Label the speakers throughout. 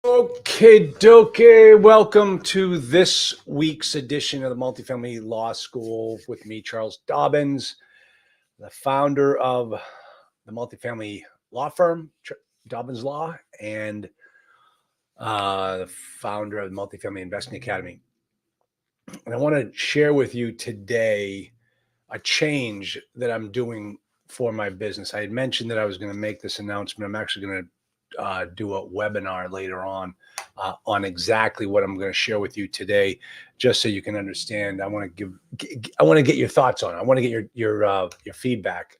Speaker 1: Okay, doke. Welcome to this week's edition of the Multifamily Law School with me, Charles Dobbins, the founder of the Multifamily Law Firm, Dobens Law, and the founder of the Multifamily Investing Academy. And I want to share with you today a change that I'm doing for my business. I had mentioned that I was going to make this announcement. I'm actually going to do a webinar later on exactly what I'm going to share with you today, just so you can understand. I want to get your thoughts on it. I want to get your feedback.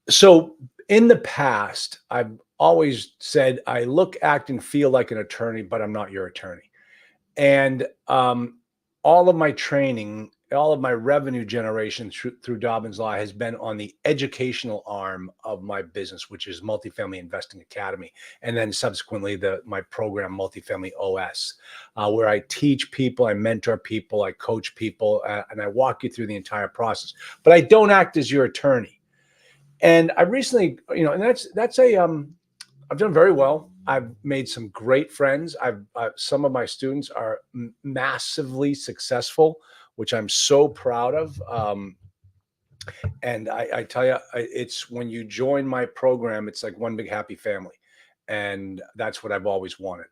Speaker 1: So in the past, I've always said I look, act, and feel like an attorney, but I'm not your attorney. And all of my training, all of my revenue generation through Dobens Law has been on the educational arm of my business, which is Multifamily Investing Academy, and then subsequently my program Multifamily OS, where I teach people, I mentor people, I coach people, and I walk you through the entire process. But I don't act as your attorney. And I recently, and I've done very well. I've made some great friends. Some of my students are massively successful, which I'm so proud of. And I tell you, it's when you join my program, it's like one big happy family, and that's what I've always wanted.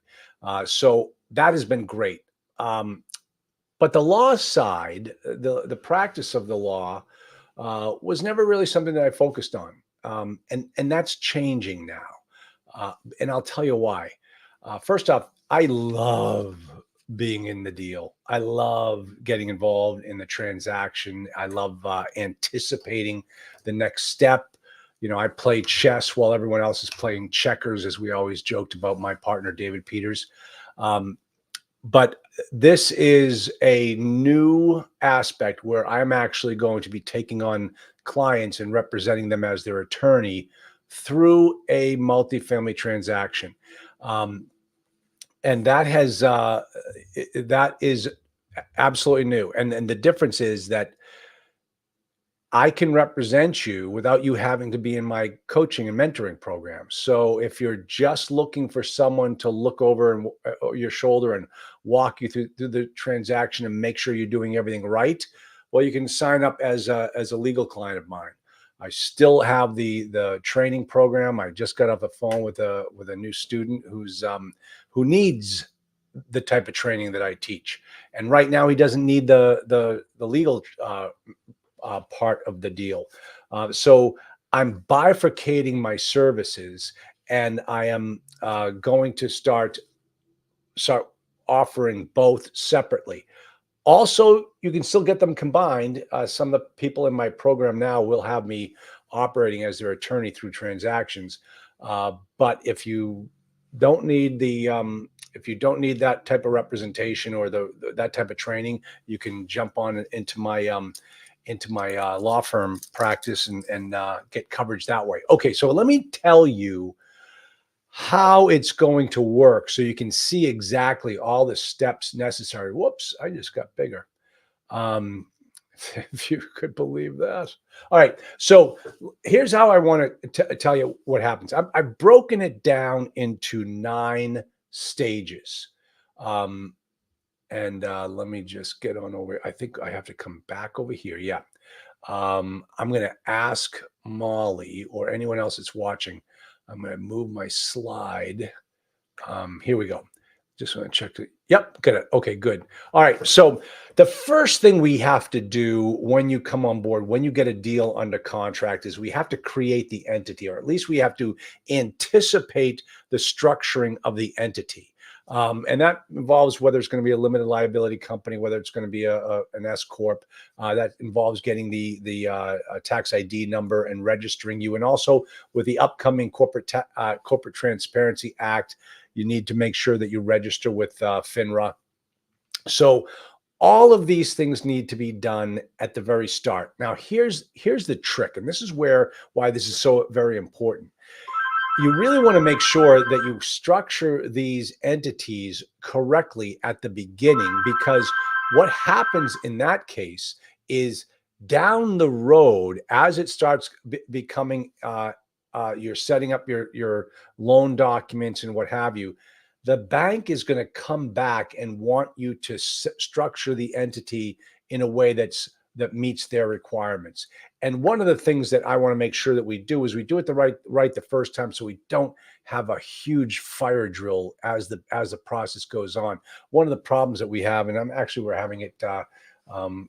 Speaker 1: So that has been great. But the law side, the practice of the law, was never really something that I focused on, and that's changing now. And I'll tell you why. First off, I love being in the deal. I love getting involved in the transaction. I love anticipating the next step. I play chess while everyone else is playing checkers, as we always joked about my partner, David Peters. But this is a new aspect where I'm actually going to be taking on clients and representing them as their attorney through a multifamily transaction. And that is absolutely new. And the difference is that I can represent you without you having to be in my coaching and mentoring program. So if you're just looking for someone to look over your shoulder and walk you through the transaction and make sure you're doing everything right, well, you can sign up as a legal client of mine. I still have the training program. I just got off the phone with a new student who needs the type of training that I teach. And right now, he doesn't need the legal part of the deal. So I'm bifurcating my services, and I am going to start offering both separately. Also, you can still get them combined. Some of the people in my program now will have me operating as their attorney through transactions. But if you don't need that type of representation or that type of training, you can jump on into my law firm practice and get coverage that way. Okay, so let me tell you how it's going to work so you can see exactly all the steps necessary. Whoops, I just got bigger. If you could believe that. All right, so here's how I want to tell you what happens. I've broken it down into 9 stages. And let me just get on over. I think I have to come back over here. Yeah. I'm going to ask Molly or anyone else that's watching. I'm going to move my slide. Here we go. Just want to check. Yep, got it. Okay, good. All right. So the first thing we have to do when you come on board, when you get a deal under contract, is we have to create the entity, or at least we have to anticipate the structuring of the entity. And that involves whether it's going to be a limited liability company, whether it's going to be an S corp. That involves getting the tax ID number and registering you, and also with the upcoming Corporate Transparency Act, you need to make sure that you register with FINRA. So all of these things need to be done at the very start. Now, here's the trick, and this is why this is so very important. You really want to make sure that you structure these entities correctly at the beginning, because what happens in that case is down the road, as it starts becoming you're setting up your loan documents and what have you, the bank is going to come back and want you to structure the entity in a way that meets their requirements. And one of the things that I want to make sure that we do is we do it the right the first time, so we don't have a huge fire drill as the process goes on. One of the problems that we have, and we're having it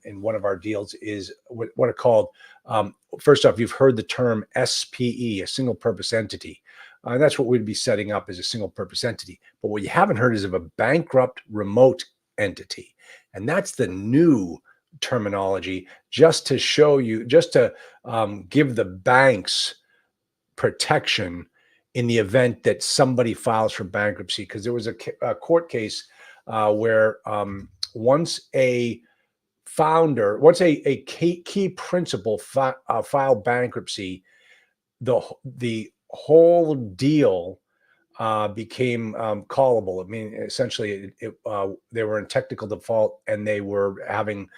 Speaker 1: in one of our deals, is what are called. First off, you've heard the term SPE, a single purpose entity. That's what we'd be setting up as a single purpose entity. But what you haven't heard is of a bankrupt remote entity. And that's the new terminology, just to show you, just to give the banks protection in the event that somebody files for bankruptcy. Because there was a court case where once a key principal filed bankruptcy, the whole deal became callable. I mean, essentially, they were in technical default, and they were having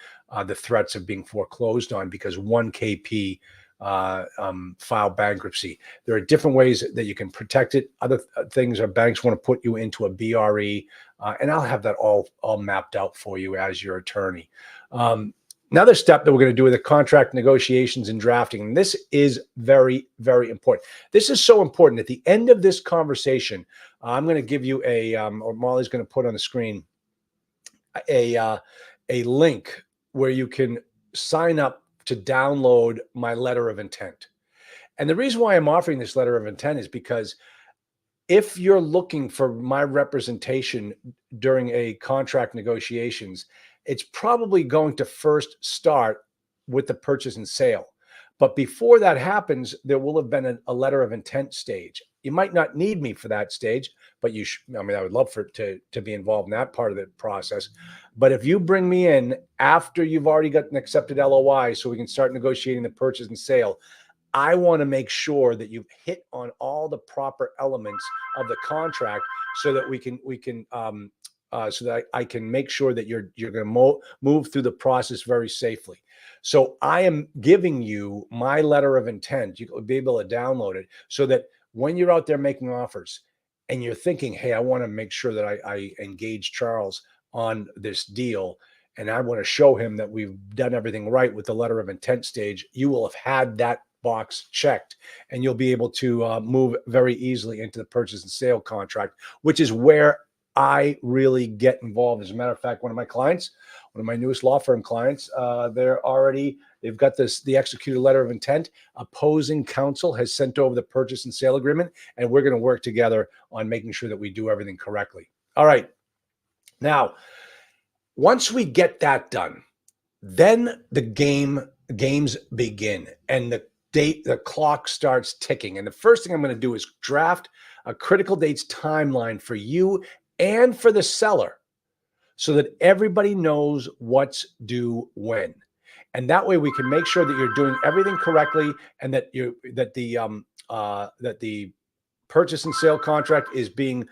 Speaker 1: the threats of being foreclosed on because one KP filed bankruptcy. There are different ways that you can protect it. Other things are banks want to put you into a BRE, and I'll have that all mapped out for you as your attorney. Another step that we're going to do with the contract negotiations and drafting, and this is very, very important. This is so important. At the end of this conversation, I'm going to give you or Molly's going to put on the screen a link where you can sign up to download my letter of intent. And the reason why I'm offering this letter of intent is because if you're looking for my representation during a contract negotiations, it's probably going to first start with the purchase and sale. But before that happens, there will have been a letter of intent stage. You might not need me for that stage, but I would love to be involved in that part of the process. But if you bring me in after you've already got an accepted LOI so we can start negotiating the purchase and sale, I want to make sure that you've hit on all the proper elements of the contract so that so that I can make sure that you're going to move through the process very safely. So I am giving you my letter of intent. You'll be able to download it so that when you're out there making offers and you're thinking, hey, I want to make sure that I engage Charles on this deal, and I want to show him that we've done everything right with the letter of intent stage, you will have had that box checked, and you'll be able to move very easily into the purchase and sale contract, which is where I really get involved. As a matter of fact, one of my newest law firm clients, they've got the executed letter of intent. Opposing counsel has sent over the purchase and sale agreement, and we're going to work together on making sure that we do everything correctly. All right. Now, once we get that done, then the games begin, and the clock starts ticking. And the first thing I'm going to do is draft a critical dates timeline for you and for the seller so that everybody knows what's due when. And that way we can make sure that you're doing everything correctly, and that the purchase and sale contract is being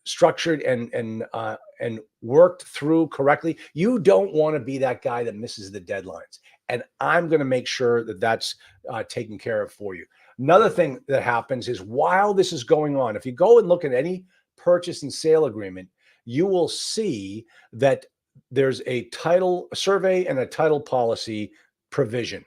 Speaker 1: structured and worked through correctly. You don't want to be that guy that misses the deadlines. And I'm going to make sure that that's taken care of for you. Another thing that happens is while this is going on, if you go and look at any purchase and sale agreement, you will see that there's a title survey and a title policy provision.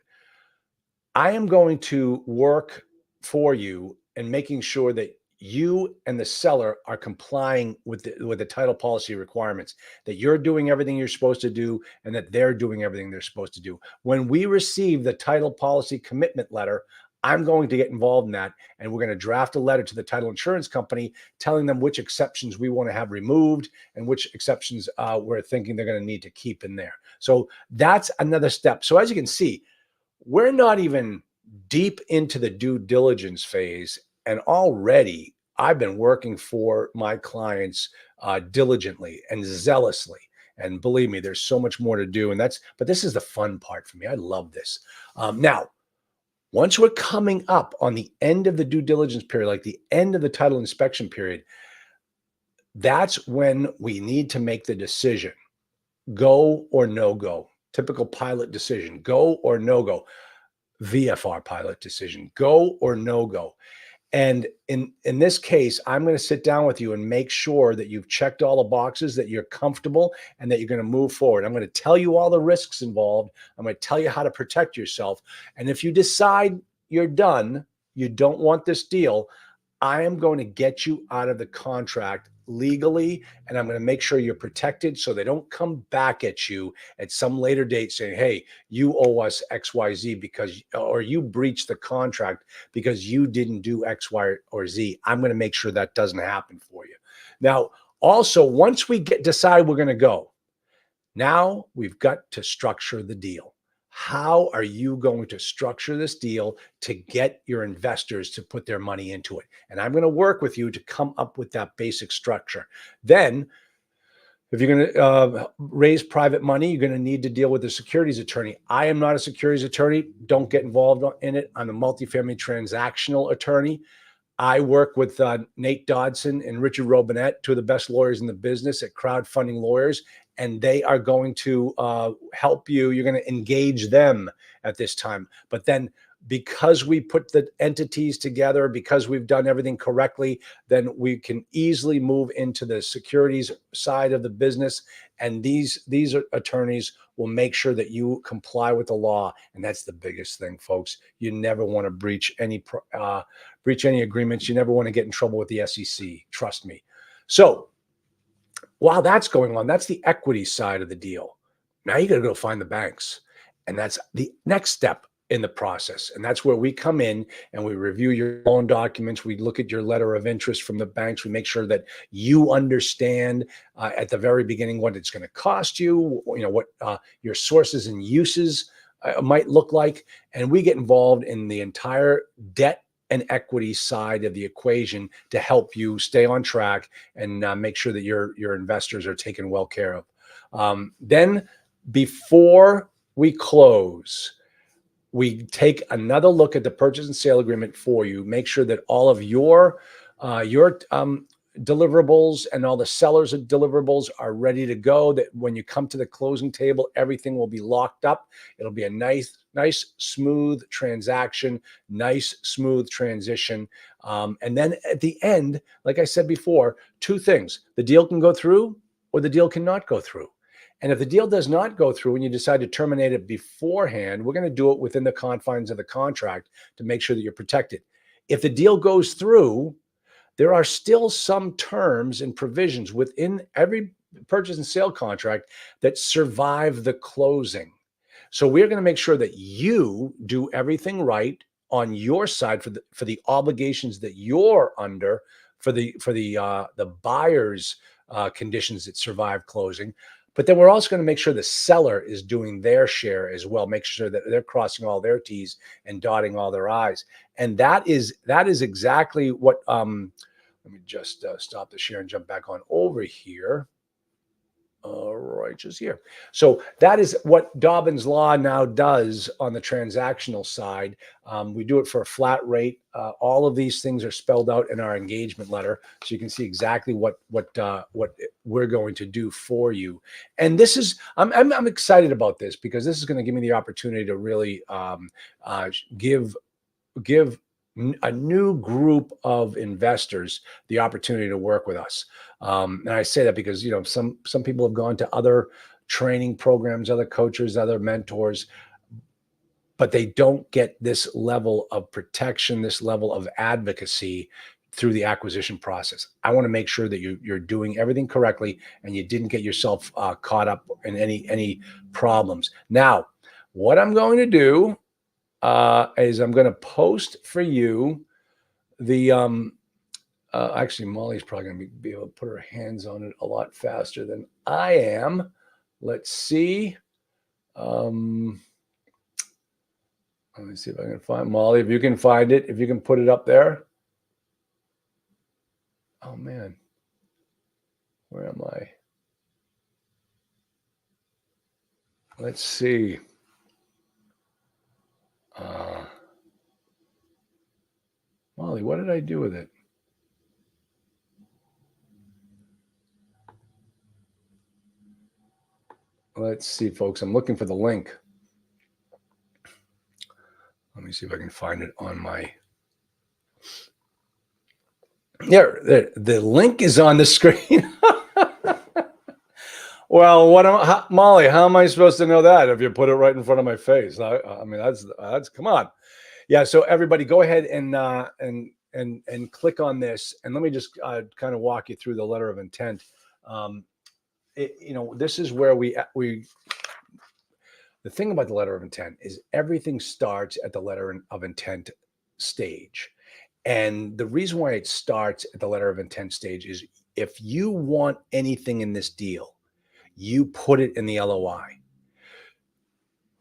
Speaker 1: I am going to work for you and making sure that you and the seller are complying with the title policy requirements, that you're doing everything you're supposed to do and that they're doing everything they're supposed to do. When we receive the title policy commitment letter, I'm going to get involved in that, and we're going to draft a letter to the title insurance company telling them which exceptions we want to have removed and which exceptions we're thinking they're going to need to keep in there. So that's another step. So as you can see, we're not even deep into the due diligence phase, and already I've been working for my clients diligently and zealously. And believe me, there's so much more to do. But this is the fun part for me. I love this. Now, once we're coming up on the end of the due diligence period, like the end of the title inspection period, that's when we need to make the decision, go or no go. Typical pilot decision, go or no go. VFR pilot decision, go or no go. And in this case, I'm going to sit down with you and make sure that you've checked all the boxes, that you're comfortable, and that you're going to move forward. I'm going to tell you all the risks involved. I'm going to tell you how to protect yourself. And if you decide you're done, you don't want this deal, I am going to get you out of the contract legally, and I'm going to make sure you're protected so they don't come back at you at some later date saying, hey, you owe us XYZ because, or you breached the contract because you didn't do X, Y, or Z. I'm going to make sure that doesn't happen for you. Now, also, once we decide we're going to go, now we've got to structure the deal. How are you going to structure this deal to get your investors to put their money into it? And I'm going to work with you to come up with that basic structure. Then, if you're going to raise private money, you're going to need to deal with a securities attorney. I am not a securities attorney. Don't get involved in it. I'm a multifamily transactional attorney. I work with Nate Dodson and Richard Robinette, two of the best lawyers in the business at Crowdfunding Lawyers, and they are going to help you. You're going to engage them at this time. But then because we put the entities together, because we've done everything correctly, then we can easily move into the securities side of the business. And these attorneys will make sure that you comply with the law. And that's the biggest thing, folks. You never want to breach any agreements. You never want to get in trouble with the SEC. Trust me. So while that's going on, that's the equity side of the deal. Now you got to go find the banks. And that's the next step in the process. And that's where we come in and we review your loan documents. We look at your letter of interest from the banks. We make sure that you understand at the very beginning what it's going to cost you, what your sources and uses might look like. And we get involved in the entire debt and equity side of the equation to help you stay on track and make sure that your investors are taken well care of. Then before we close, we take another look at the purchase and sale agreement for you, make sure that all of your deliverables and all the sellers of deliverables are ready to go, that when you come to the closing table, everything will be locked up. It'll be a nice, smooth transaction, nice, smooth transition. And then at the end, like I said before, two things: the deal can go through or the deal cannot go through. And if the deal does not go through and you decide to terminate it beforehand, we're going to do it within the confines of the contract to make sure that you're protected. If the deal goes through, there are still some terms and provisions within every purchase and sale contract that survive the closing. So we're going to make sure that you do everything right on your side for the obligations that you're under for the buyer's conditions that survive closing. But then we're also going to make sure the seller is doing their share as well. Make sure that they're crossing all their T's and dotting all their I's. And that is exactly what. Let me just stop the share and jump back on over here. All right, just here. So that is what Dobens Law now does on the transactional side. We do it for a flat rate. All of these things are spelled out in our engagement letter, so you can see exactly what we're going to do for you. And this is I'm excited about this because this is going to give me the opportunity to really give a new group of investors the opportunity to work with us. And I say that because, some people have gone to other training programs, other coaches, other mentors, but they don't get this level of protection, this level of advocacy through the acquisition process. I want to make sure that you're doing everything correctly and you didn't get yourself caught up in any problems. Now, what I'm going to do is I'm going to post for you the actually Molly's probably going to be able to put her hands on it a lot faster than I am. Let's see. Let me see if I can find Molly. If you can find it, if you can put it up there. Oh man, where am I? Let's see. Molly, what did I do with it? Let's see, folks. I'm looking for the link. me see if I can find it on my. The link is on the screen. Well, Molly, how am I supposed to know that if you put it right in front of my face? I mean, that's come on. Yeah. So everybody, go ahead and click on this, and let me just kind of walk you through the letter of intent. This is where we. The thing about the letter of intent is everything starts at the letter of intent stage. And the reason why it starts at the letter of intent stage is if you want anything in this deal, you put it in the LOI.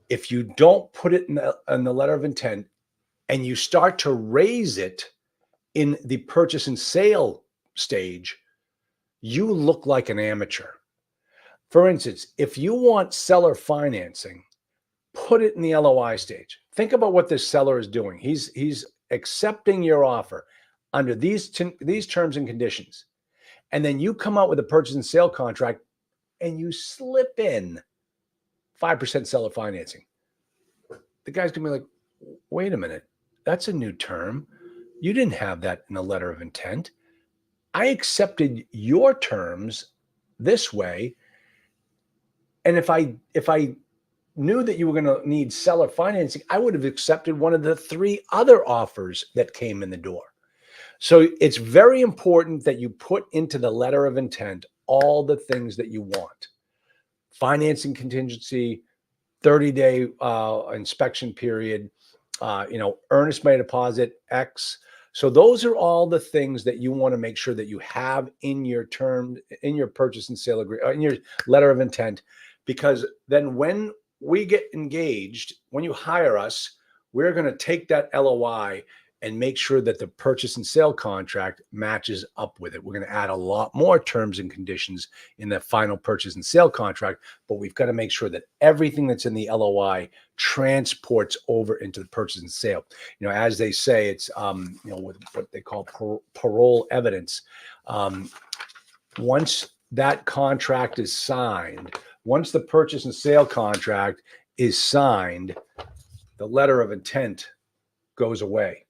Speaker 1: If you don't put it in the letter of intent and you start to raise it in the purchase and sale stage, you look like an amateur. For instance, if you want seller financing, put it in the LOI stage. Think about what this seller is doing. He's accepting your offer under these terms and conditions. And then you come out with a purchase and sale contract and you slip in 5% seller financing. The guy's gonna be like, wait a minute, that's a new term. You didn't have that in the letter of intent. I accepted your terms this way. And if I knew that you were going to need seller financing, I would have accepted one of the 3 other offers that came in the door. So it's very important that you put into the letter of intent all the things that you want. Financing contingency, 30-day inspection period, earnest money deposit, X. So those are all the things that you want to make sure that you have in your in your purchase and sale agreement, in your letter of intent, because then when we get engaged, when you hire us, we're going to take that LOI and make sure that the purchase and sale contract matches up with it. We're going to add a lot more terms and conditions in the final purchase and sale contract, but we've got to make sure that everything that's in the LOI transports over into the purchase and sale. As they say, it's with what they call parole evidence. Once that contract is signed, once the purchase and sale contract is signed, the letter of intent goes away.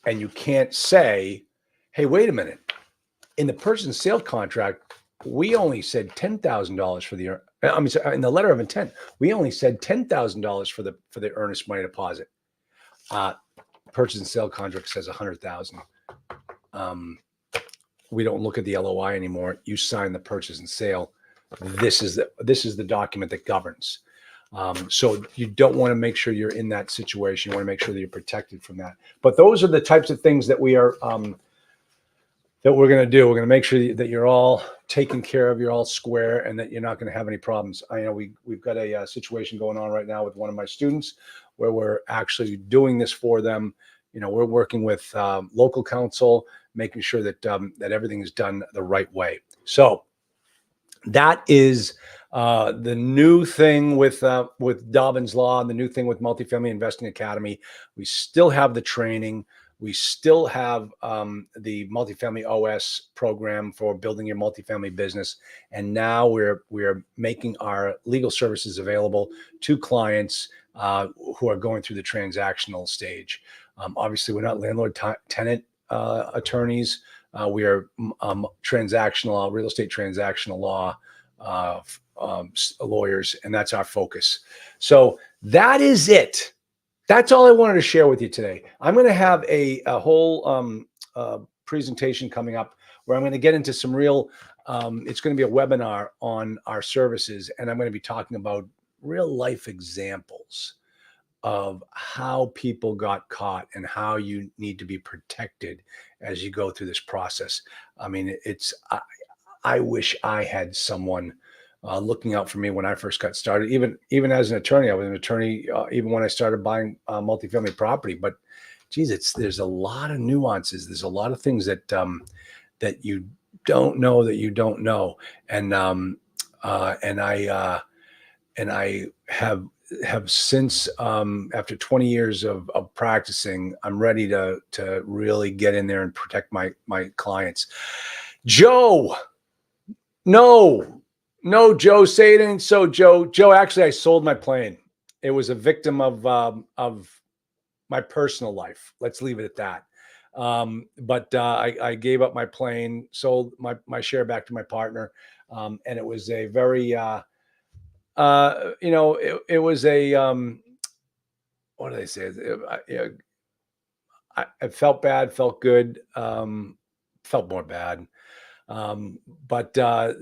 Speaker 1: And you can't say, hey, wait a minute. In the purchase and sale contract, we only said $10,000 for the, in the letter of intent, we only said $10,000 for the earnest money deposit. Purchase and sale contract says $100,000. We don't look at the LOI anymore. You sign the purchase and sale. This is the document that governs. So you don't want to make sure you're in that situation. You want to make sure that you're protected from that. But those are the types of things that we are that we're going to do. We're going to make sure that you're all taken care of, you're all square, and that you're not going to have any problems. I know we've got a situation going on right now with one of my students where we're actually doing this for them. We're working with local counsel, making sure that that everything is done the right way. So that is the new thing with Dobens Law, and the new thing with Multifamily Investing Academy. We still have the training. We still have the Multifamily OS program for building your multifamily business. And now we're making our legal services available to clients who are going through the transactional stage. Obviously, we're not landlord-tenant attorneys. We are transactional, real estate transactional law lawyers, and that's our focus. So that is it. That's all I wanted to share with you today. I'm going to have a whole presentation coming up where I'm going to get into some real, it's going to be a webinar on our services, and I'm going to be talking about real life examples of how people got caught and how you need to be protected as you go through this process. I mean, I wish I had someone looking out for me when I first got started. Even as an attorney, I was an attorney even when I started buying multifamily property. But geez, there's a lot of nuances. There's a lot of things that that you don't know that you don't know. And I have since after 20 years of practicing, I'm ready to really get in there and protect my clients. Joe, no, Joe, say it ain't so, Joe. Actually, I sold my plane. It was a victim of my personal life. Let's leave it at that. But I gave up my plane, sold my share back to my partner, and it was a very it was a what do they say? I felt bad, felt good, felt more bad. But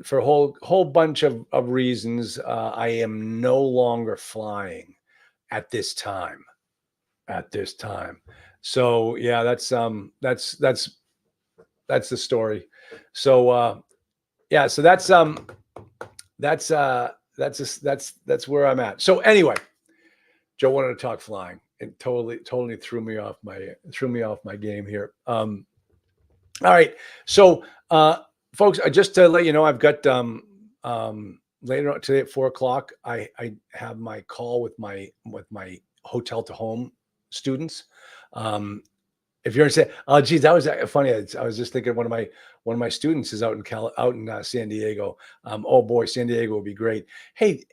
Speaker 1: for a whole bunch of reasons, I am no longer flying at this time. At this time. So yeah, that's the story. So yeah, so that's where I'm at. So anyway, Joe wanted to talk flying. It totally threw me off my game here. All right. So folks, just to let you know, I've got later on today at 4 o'clock, I have my call with my hotel to home students. If you're saying, oh, geez, that was funny. I was just thinking one of my students is out in San Diego. Oh boy, San Diego would be great. Hey,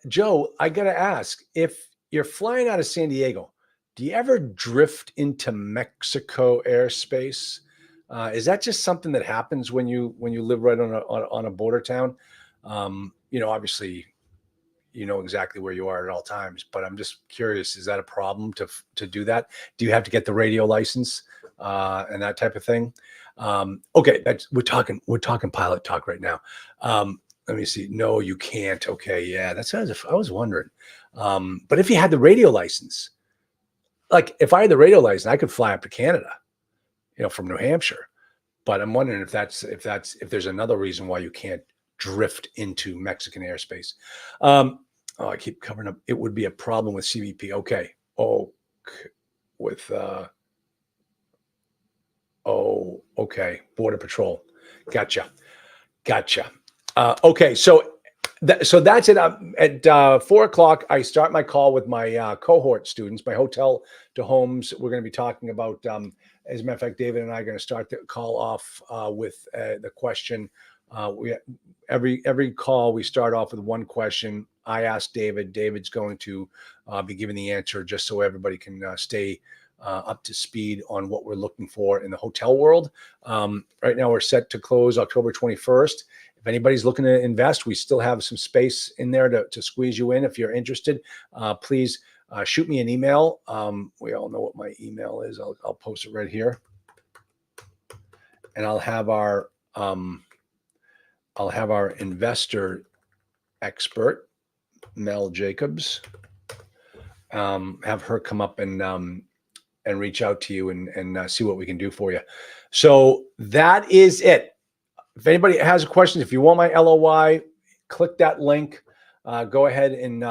Speaker 1: Joe, I got to ask, if you're flying out of San Diego, do you ever drift into Mexico airspace? Is that just something that happens when you live right on a border town? Obviously, you know exactly where you are at all times, but I'm just curious, is that a problem to do that? Do you have to get the radio license and that type of thing? Okay, we're talking pilot talk right now. Let me see. No, you can't. Okay, yeah, that's what I was wondering. But if you had the radio license, like if I had the radio license, I could fly up to Canada, from New Hampshire. But I'm wondering if there's another reason why you can't drift into Mexican airspace. I keep covering up. It would be a problem with CBP. Okay. Okay. Border Patrol. Gotcha. Okay. So that's it. At 4 o'clock, I start my call with my cohort students, my hotel to homes. We're going to be talking about, as a matter of fact, David and I are going to start the call off with the question. Every call, we start off with one question. I ask David. David's going to be giving the answer, just so everybody can stay up to speed on what we're looking for in the hotel world. Right now, we're set to close October 21st. If anybody's looking to invest, we still have some space in there to squeeze you in. If you're interested, please shoot me an email. We all know what my email is. I'll post it right here, and I'll have our investor expert, Mel Jacobs, have her come up and reach out to you and see what we can do for you. So that is it. If anybody has a question, if you want my LOI, click that link. Go ahead and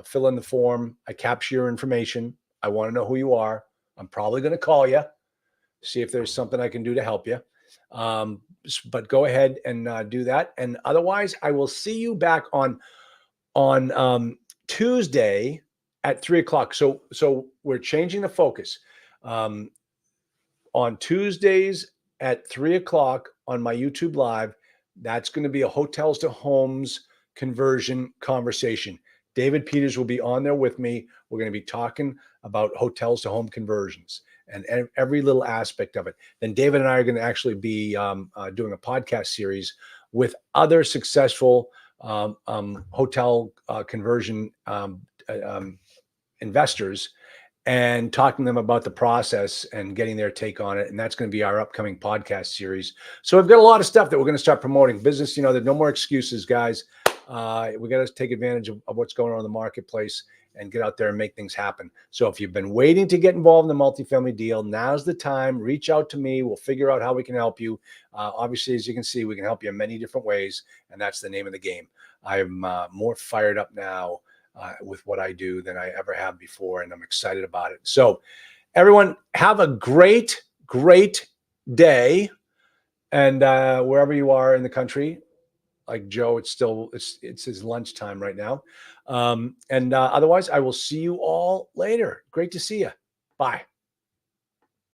Speaker 1: fill in the form. I capture your information. I want to know who you are. I'm probably going to call you, see if there's something I can do to help you. But go ahead and do that. And otherwise, I will see you back on Tuesday at 3 o'clock. So we're changing the focus. On Tuesdays at 3 o'clock on my YouTube Live, that's going to be a hotels to homes conversion conversation. David Peters will be on there with me. We're going to be talking about hotels to home conversions and every little aspect of it. Then David and I are going to actually be doing a podcast series with other successful hotel conversion investors, and talking to them about the process and getting their take on it. And that's going to be our upcoming podcast series. So we've got a lot of stuff that we're going to start promoting. Business, there's no more excuses, guys. We got to take advantage of what's going on in the marketplace and get out there and make things happen. So if you've been waiting to get involved in the multifamily deal, now's the time. Reach out to me. We'll figure out how we can help you. Obviously, as you can see, we can help you in many different ways, and that's the name of the game. I'm more fired up now with what I do than I ever have before, and I'm excited about it. So everyone, have a great day. And wherever you are in the country, like Joe, it's his lunchtime right now. And otherwise, I will see you all later. Great to see you. Bye.